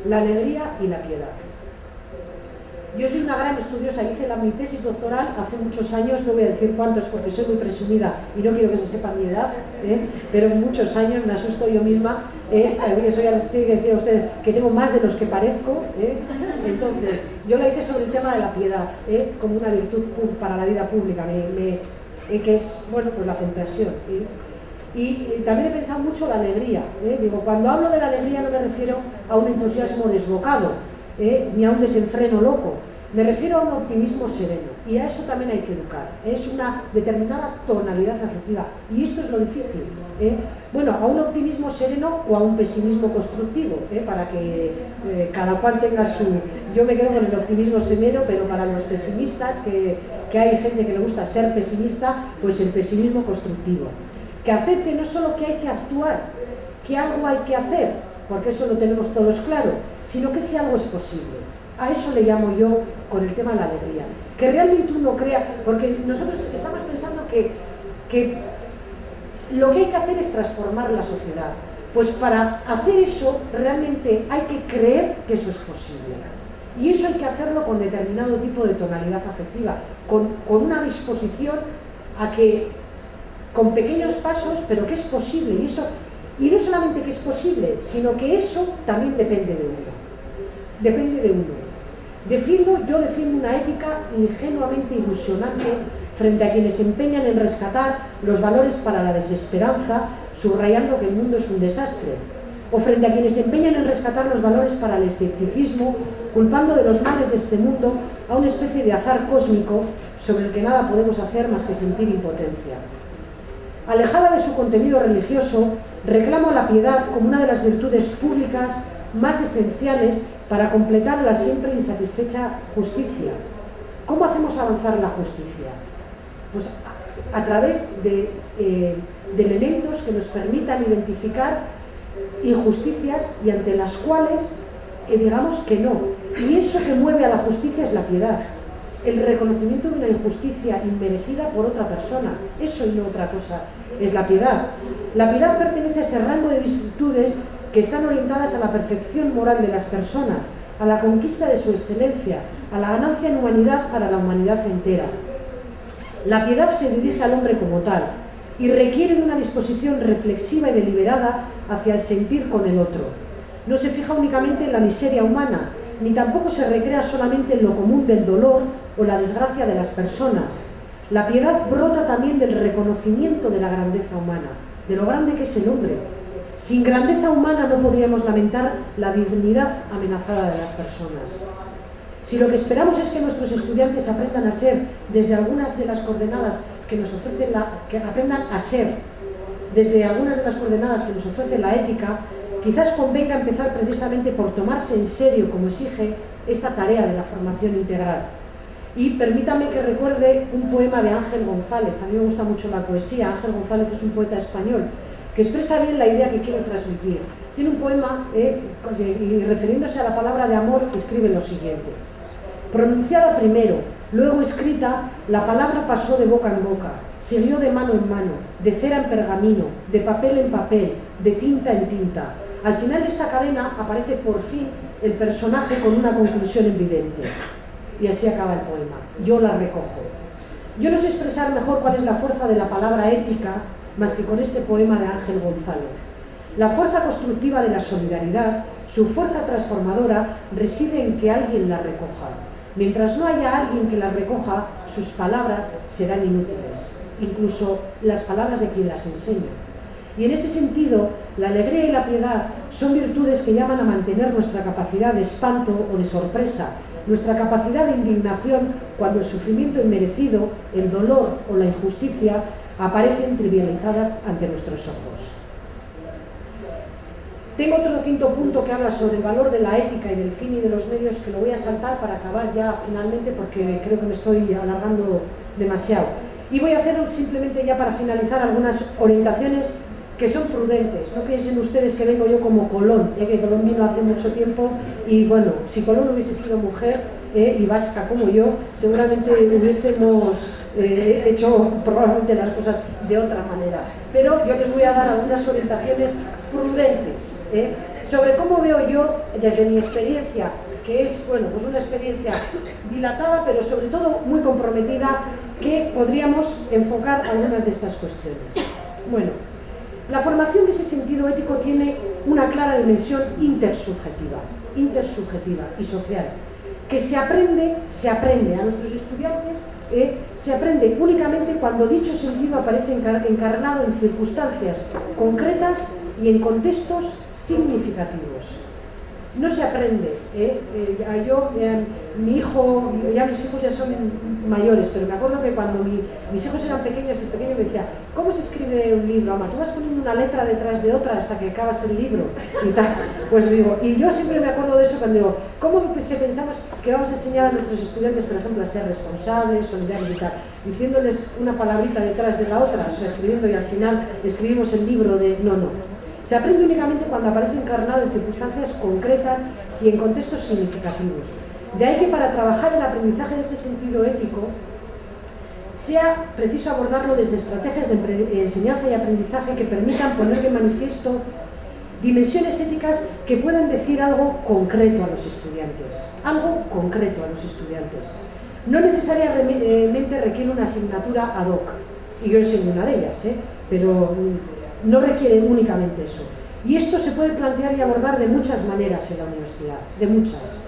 La alegría y la piedad. Yo soy una gran estudiosa, hice mi tesis doctoral hace muchos años, no voy a decir cuántos porque soy muy presumida y no quiero que se sepa mi edad, pero muchos años, me asusto yo misma, eso ya les tengo que decir a ustedes que tengo más de los que parezco. Entonces, yo la hice sobre el tema de la piedad, como una virtud para la vida pública, que es, bueno, pues la compasión. Y también he pensado mucho la alegría. Digo, cuando hablo de la alegría no me refiero a un entusiasmo desbocado, ni a un desenfreno loco, me refiero a un optimismo sereno, y a eso también hay que educar. Es una determinada tonalidad afectiva, y esto es lo difícil. Bueno, a un optimismo sereno o a un pesimismo constructivo, para que cada cual tenga su... Yo me quedo con el optimismo sereno, pero para los pesimistas, que hay gente que le gusta ser pesimista, pues el pesimismo constructivo. Que acepte no solo que hay que actuar, que algo hay que hacer, porque eso lo tenemos todos claro, sino que si algo es posible. A eso le llamo yo con el tema de la alegría. Que realmente uno crea, porque nosotros estamos pensando que lo que hay que hacer es transformar la sociedad. Pues para hacer eso realmente hay que creer que eso es posible. Y eso hay que hacerlo con determinado tipo de tonalidad afectiva, con una disposición a que, con pequeños pasos, pero que es posible, y no solamente que es posible, sino que eso también depende de uno. Depende de uno. Yo defiendo una ética ingenuamente ilusionante frente a quienes se empeñan en rescatar los valores para la desesperanza, subrayando que el mundo es un desastre, o frente a quienes se empeñan en rescatar los valores para el escepticismo, culpando de los males de este mundo a una especie de azar cósmico sobre el que nada podemos hacer más que sentir impotencia. Alejada de su contenido religioso, reclamo la piedad como una de las virtudes públicas más esenciales para completar la siempre insatisfecha justicia. ¿Cómo hacemos avanzar la justicia? Pues a través de elementos que nos permitan identificar injusticias y ante las cuales digamos que no. Y eso que mueve a la justicia es la piedad. El reconocimiento de una injusticia inmerecida por otra persona, eso y no otra cosa, es la piedad. La piedad pertenece a ese rango de virtudes que están orientadas a la perfección moral de las personas, a la conquista de su excelencia, a la ganancia en humanidad para la humanidad entera. La piedad se dirige al hombre como tal y requiere de una disposición reflexiva y deliberada hacia el sentir con el otro. No se fija únicamente en la miseria humana, ni tampoco se recrea solamente en lo común del dolor o la desgracia de las personas. La piedad brota también del reconocimiento de la grandeza humana, de lo grande que es el hombre. Sin grandeza humana no podríamos lamentar la dignidad amenazada de las personas. Si lo que esperamos es que nuestros estudiantes aprendan a ser, desde algunas de las coordenadas que nos ofrece que aprendan a ser, desde algunas de las coordenadas que nos ofrece la ética, quizás convenga empezar precisamente por tomarse en serio, como exige esta tarea de la formación integral. Y permítame que recuerde un poema de Ángel González. A mí me gusta mucho la poesía. Ángel González es un poeta español que expresa bien la idea que quiero transmitir. Tiene un poema y refiriéndose a la palabra de amor escribe lo siguiente: pronunciada primero, luego escrita, la palabra pasó de boca en boca, siguió de mano en mano, de cera en pergamino, de papel en papel, de tinta en tinta. Al final de esta cadena aparece por fin el personaje con una conclusión evidente. Y así acaba el poema. Yo la recojo. Yo no sé expresar mejor cuál es la fuerza de la palabra ética más que con este poema de Ángel González. La fuerza constructiva de la solidaridad, su fuerza transformadora, reside en que alguien la recoja. Mientras no haya alguien que la recoja, sus palabras serán inútiles, incluso las palabras de quien las enseña. Y en ese sentido, la alegría y la piedad son virtudes que llaman a mantener nuestra capacidad de espanto o de sorpresa, nuestra capacidad de indignación cuando el sufrimiento inmerecido, el dolor o la injusticia aparecen trivializadas ante nuestros ojos. Tengo otro quinto punto que habla sobre el valor de la ética y del fin y de los medios, que lo voy a saltar para acabar ya finalmente porque creo que me estoy alargando demasiado. Y voy a hacer simplemente ya para finalizar algunas orientaciones que son prudentes. No piensen ustedes que vengo yo como Colón, que Colón vino hace mucho tiempo y bueno, si Colón hubiese sido mujer y vasca como yo, seguramente hubiésemos hecho probablemente las cosas de otra manera. Pero yo les voy a dar algunas orientaciones prudentes sobre cómo veo yo, desde mi experiencia, que es bueno, pues una experiencia dilatada, pero sobre todo muy comprometida, que podríamos enfocar algunas de estas cuestiones. Bueno, la formación de ese sentido ético tiene una clara dimensión intersubjetiva y social, que se aprende a nuestros estudiantes, se aprende únicamente cuando dicho sentido aparece encarnado en circunstancias concretas y en contextos significativos. No se aprende. Mi hijo, ya mis hijos ya son mayores, pero me acuerdo que cuando mis hijos eran pequeños, el pequeño me decía: ¿cómo se escribe un libro, mamá? Tú vas poniendo una letra detrás de otra hasta que acabas el libro y tal. Pues digo, y yo siempre me acuerdo de eso cuando digo, ¿cómo pensamos que vamos a enseñar a nuestros estudiantes, por ejemplo, a ser responsables, solidarios y tal? Diciéndoles una palabrita detrás de la otra, o sea, escribiendo, y al final escribimos el libro de... No. Se aprende únicamente cuando aparece encarnado en circunstancias concretas y en contextos significativos. De ahí que para trabajar el aprendizaje de ese sentido ético sea preciso abordarlo desde estrategias de enseñanza y aprendizaje que permitan poner de manifiesto dimensiones éticas que puedan decir algo concreto a los estudiantes. Algo concreto a los estudiantes. No necesariamente requiere una asignatura ad hoc, y yo enseño una de ellas, pero no requiere únicamente eso. Y esto se puede plantear y abordar de muchas maneras en la universidad, de muchas.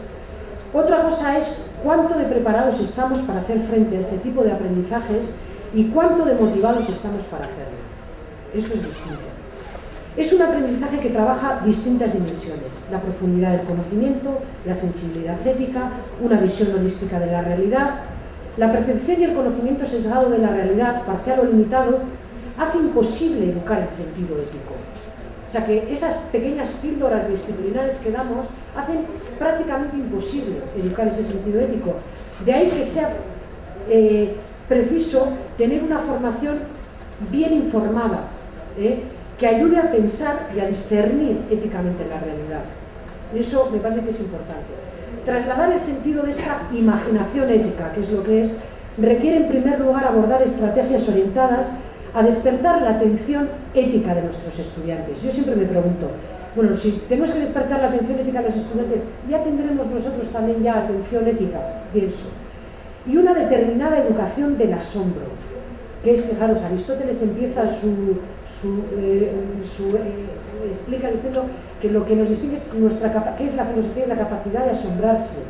Otra cosa es cuánto de preparados estamos para hacer frente a este tipo de aprendizajes y cuánto de motivados estamos para hacerlo. Eso es distinto. Es un aprendizaje que trabaja distintas dimensiones: la profundidad del conocimiento, la sensibilidad ética, una visión holística de la realidad. La percepción y el conocimiento sesgado de la realidad, parcial o limitado, hace imposible educar el sentido ético. O sea que esas pequeñas píldoras disciplinares que damos hacen prácticamente imposible educar ese sentido ético. De ahí que sea preciso tener una formación bien informada, que ayude a pensar y a discernir éticamente la realidad. Eso me parece que es importante. Trasladar el sentido de esta imaginación ética, que es lo que es, requiere en primer lugar abordar estrategias orientadas a despertar la atención ética de nuestros estudiantes. Yo siempre me pregunto, bueno, si tenemos que despertar la atención ética de los estudiantes, ¿ya tendremos nosotros también ya atención ética? Pienso. Y una determinada educación del asombro, que es, fijaros, Aristóteles empieza explica diciendo que lo que nos distingue es que es la filosofía y la capacidad de asombrarse.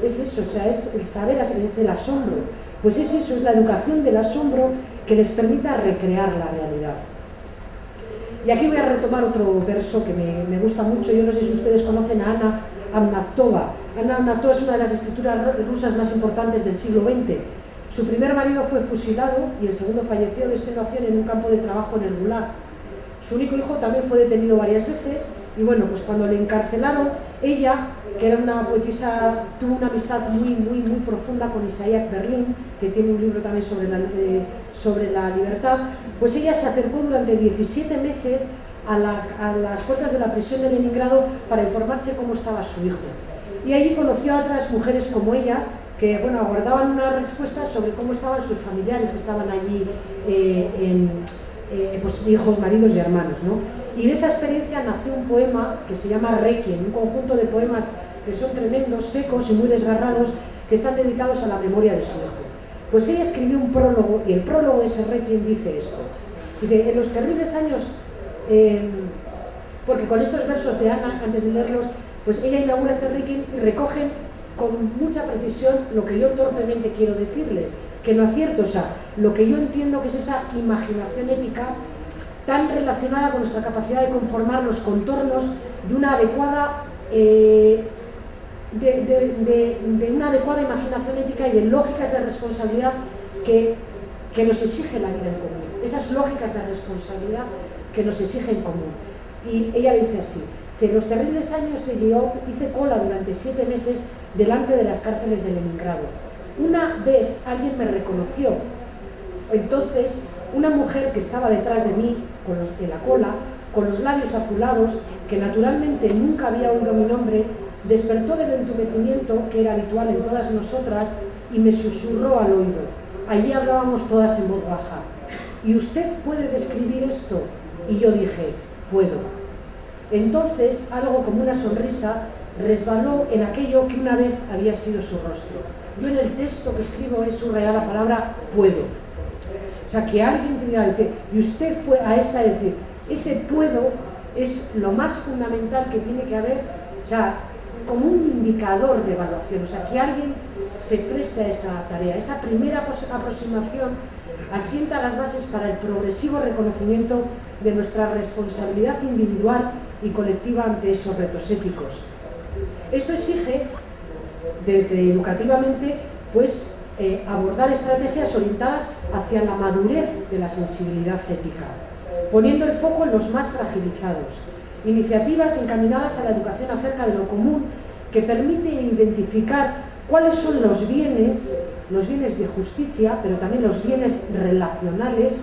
Es eso, o sea, es el saber, es el asombro. Pues es eso, es la educación del asombro que les permita recrear la realidad. Y aquí voy a retomar otro verso que me gusta mucho. Yo no sé si ustedes conocen a Anna Akhmatova. Anna Akhmatova es una de las escritoras rusas más importantes del siglo XX. Su primer marido fue fusilado y el segundo falleció de extenuación en un campo de trabajo en el Gulag. Su único hijo también fue detenido varias veces y bueno, pues cuando le encarcelaron, ella, que era una poetisa, tuvo una amistad muy profunda con Isaiah Berlin, que tiene un libro también sobre la libertad. Pues ella se acercó durante 17 meses a las puertas de la prisión de Leningrado para informarse cómo estaba su hijo. Y allí conoció a otras mujeres como ellas que bueno, aguardaban una respuesta sobre cómo estaban sus familiares que estaban allí, pues hijos, maridos y hermanos, ¿no? Y de esa experiencia nació un poema que se llama Requiem, un conjunto de poemas que son tremendos, secos y muy desgarrados, que están dedicados a la memoria de su hijo. Pues ella escribió un prólogo y el prólogo de ese Requiem dice esto. Dice, en los terribles años, porque con estos versos de Ana, antes de leerlos, pues ella inaugura ese Requiem y recogen con mucha precisión lo que yo torpemente quiero decirles, que no acierto, o sea, lo que yo entiendo que es esa imaginación ética tan relacionada con nuestra capacidad de conformar los contornos de una adecuada de una adecuada imaginación ética y de lógicas de responsabilidad que nos exige la vida en común, esas lógicas de responsabilidad que nos exige en común. Y ella dice así, en los terribles años de Yeov hice cola durante 7 meses delante de las cárceles de Leningrado. Una vez alguien me reconoció. Entonces, una mujer que estaba detrás de mí, en la cola, con los labios azulados, que naturalmente nunca había oído mi nombre, despertó del entumecimiento que era habitual en todas nosotras y me susurró al oído. Allí hablábamos todas en voz baja. ¿Y usted puede describir esto? Y yo dije, puedo. Entonces, algo como una sonrisa resbaló en aquello que una vez había sido su rostro. Yo en el texto que escribo he subrayado la palabra puedo. O sea, que alguien te diga, dice, y usted puede, a esta decir, ese puedo es lo más fundamental que tiene que haber, o sea, como un indicador de evaluación, o sea, que alguien se preste a esa tarea. Esa primera aproximación asienta las bases para el progresivo reconocimiento de nuestra responsabilidad individual y colectiva ante esos retos éticos. Esto exige, desde educativamente, pues abordar estrategias orientadas hacia la madurez de la sensibilidad ética, poniendo el foco en los más fragilizados, iniciativas encaminadas a la educación acerca de lo común que permiten identificar cuáles son los bienes de justicia, pero también los bienes relacionales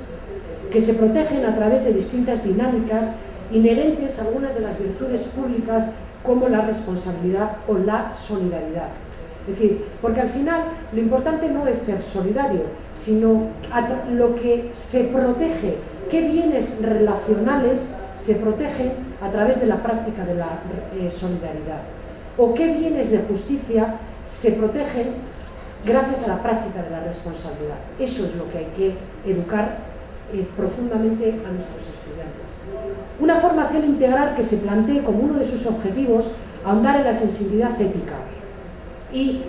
que se protegen a través de distintas dinámicas inherentes a algunas de las virtudes públicas como la responsabilidad o la solidaridad. Es decir, porque al final lo importante no es ser solidario, sino lo que se protege, qué bienes relacionales se protegen a través de la práctica de la solidaridad, o qué bienes de justicia se protegen gracias a la práctica de la responsabilidad. Eso es lo que hay que educar profundamente a nuestros estudiantes. Una formación integral que se plantee como uno de sus objetivos ahondar en la sensibilidad ética. Y,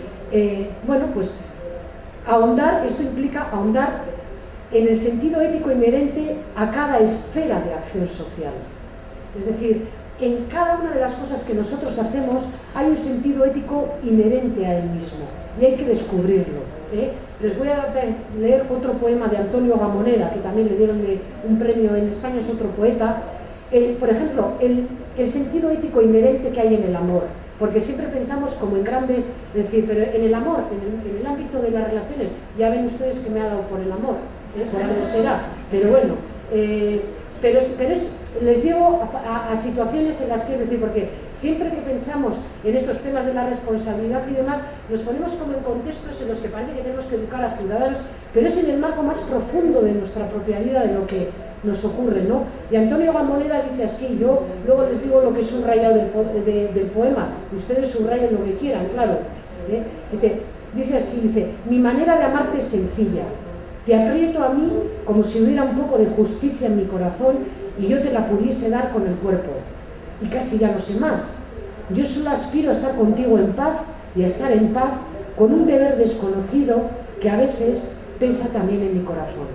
bueno, pues ahondar, esto implica ahondar en el sentido ético inherente a cada esfera de acción social. Es decir, en cada una de las cosas que nosotros hacemos hay un sentido ético inherente a él mismo y hay que descubrirlo. Les voy a leer otro poema de Antonio Gamoneda, que también le dieron un premio en España, es otro poeta. Por ejemplo, el sentido ético inherente que hay en el amor, porque siempre pensamos como en grandes, es decir, pero en el amor, en el ámbito de las relaciones, ya ven ustedes que me ha dado por el amor, por algo será, pero bueno, les llevo a situaciones en las que, es decir, porque siempre que pensamos en estos temas de la responsabilidad y demás, nos ponemos como en contextos en los que parece que tenemos que educar a ciudadanos, pero es en el marco más profundo de nuestra propia vida, de lo que nos ocurre, ¿no? Y Antonio Gamoneda dice así, yo luego les digo lo que he subrayado del poema, ustedes subrayen lo que quieran, claro, dice así, dice, mi manera de amarte es sencilla, te aprieto a mí como si hubiera un poco de justicia en mi corazón y yo te la pudiese dar con el cuerpo. Y casi ya no sé más. Yo solo aspiro a estar contigo en paz y a estar en paz con un deber desconocido que a veces pesa también en mi corazón.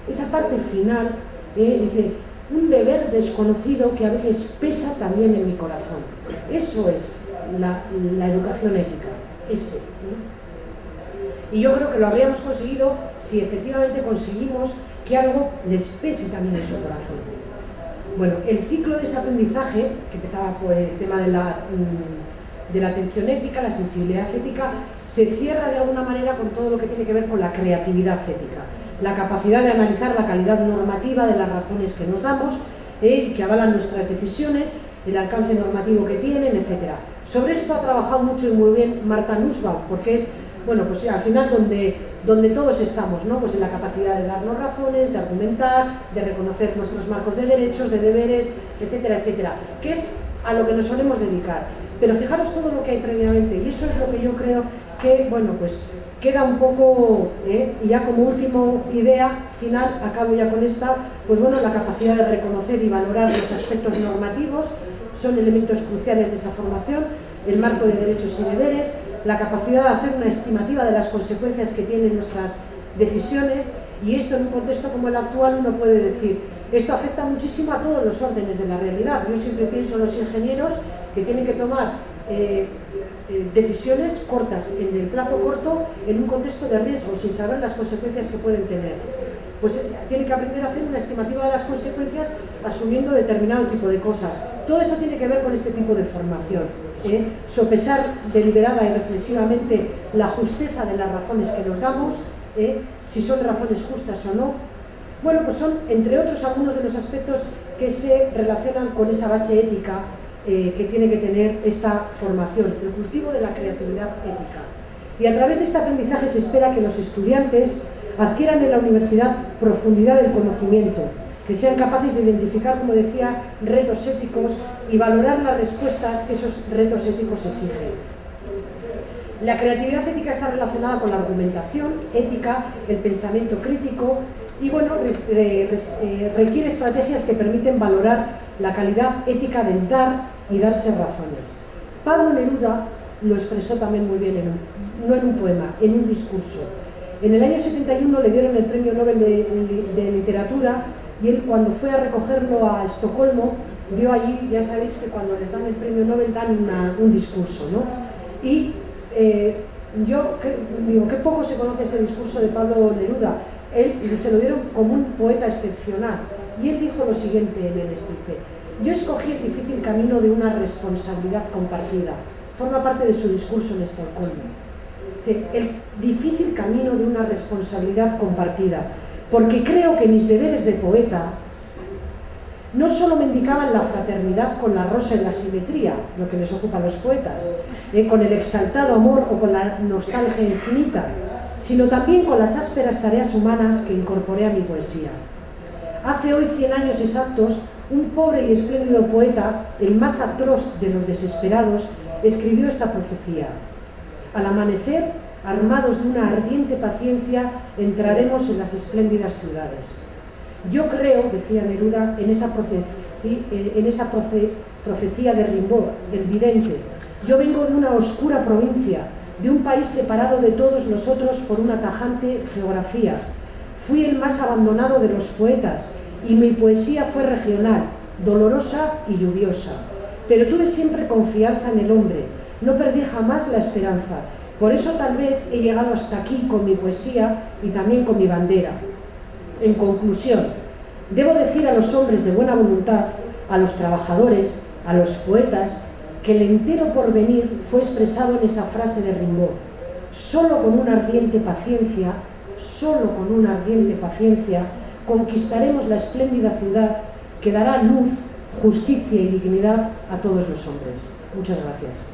Esa parte final, dice, un deber desconocido que a veces pesa también en mi corazón. Eso es la educación ética, ese, ¿no? Y yo creo que lo habríamos conseguido si efectivamente conseguimos que algo les pese también en su corazón. Bueno, el ciclo de ese aprendizaje, que empezaba por el tema de la atención ética, la sensibilidad ética, se cierra de alguna manera con todo lo que tiene que ver con la creatividad ética, la capacidad de analizar la calidad normativa de las razones que nos damos, que avalan nuestras decisiones, el alcance normativo que tienen, etc. Sobre esto ha trabajado mucho y muy bien Martha Nussbaum, porque es, bueno, pues al final donde todos estamos, ¿no? Pues en la capacidad de darnos razones, de argumentar, de reconocer nuestros marcos de derechos, de deberes, etcétera, etcétera, que es a lo que nos solemos dedicar. Pero fijaros todo lo que hay previamente, y eso es lo que yo creo que, bueno, pues queda un poco, y ya como última idea final, acabo ya con esta, pues bueno, la capacidad de reconocer y valorar los aspectos normativos son elementos cruciales de esa formación, el marco de derechos y deberes, la capacidad de hacer una estimativa de las consecuencias que tienen nuestras decisiones, y esto en un contexto como el actual uno puede decir, esto afecta muchísimo a todos los órdenes de la realidad. Yo siempre pienso en los ingenieros que tienen que tomar decisiones cortas, en el plazo corto, en un contexto de riesgo, sin saber las consecuencias que pueden tener. Pues tiene que aprender a hacer una estimativa de las consecuencias asumiendo determinado tipo de cosas. Todo eso tiene que ver con este tipo de formación. Sopesar deliberada y reflexivamente la justeza de las razones que nos damos, si son razones justas o no. Bueno, pues son, entre otros, algunos de los aspectos que se relacionan con esa base ética que tiene que tener esta formación, el cultivo de la creatividad ética. Y a través de este aprendizaje se espera que los estudiantes adquieran en la universidad profundidad del conocimiento, que sean capaces de identificar, como decía, retos éticos y valorar las respuestas que esos retos éticos exigen. La creatividad ética está relacionada con la argumentación ética, el pensamiento crítico y, bueno, requiere estrategias que permiten valorar la calidad ética del dar y darse razones. Pablo Neruda lo expresó también muy bien, no en un poema, en un discurso. En el año 71 le dieron el Premio Nobel de Literatura y él, cuando fue a recogerlo a Estocolmo, dio allí, ya sabéis que cuando les dan el Premio Nobel dan un discurso, ¿no? Y yo digo, qué poco se conoce ese discurso de Pablo Neruda. Él se lo dieron como un poeta excepcional y él dijo lo siguiente en el estufe: yo escogí el difícil camino de una responsabilidad compartida. Forma parte de su discurso en Estocolmo. El difícil camino de una responsabilidad compartida, porque creo que mis deberes de poeta no solo me indicaban la fraternidad con la rosa y la simetría, lo que les ocupa a los poetas, con el exaltado amor o con la nostalgia infinita, sino también con las ásperas tareas humanas que incorporé a mi poesía. Hace hoy 100 años exactos, un pobre y espléndido poeta, el más atroz de los desesperados, escribió esta profecía: al amanecer, armados de una ardiente paciencia, entraremos en las espléndidas ciudades. Yo creo, decía Neruda, en esa profecía de Rimbaud, el vidente. Yo vengo de una oscura provincia, de un país separado de todos nosotros por una tajante geografía. Fui el más abandonado de los poetas y mi poesía fue regional, dolorosa y lluviosa. Pero tuve siempre confianza en el hombre, no perdí jamás la esperanza. Por eso tal vez he llegado hasta aquí con mi poesía y también con mi bandera. En conclusión, debo decir a los hombres de buena voluntad, a los trabajadores, a los poetas, que el entero porvenir fue expresado en esa frase de Rimbaud: solo con una ardiente paciencia, conquistaremos la espléndida ciudad que dará luz, justicia y dignidad a todos los hombres. Muchas gracias.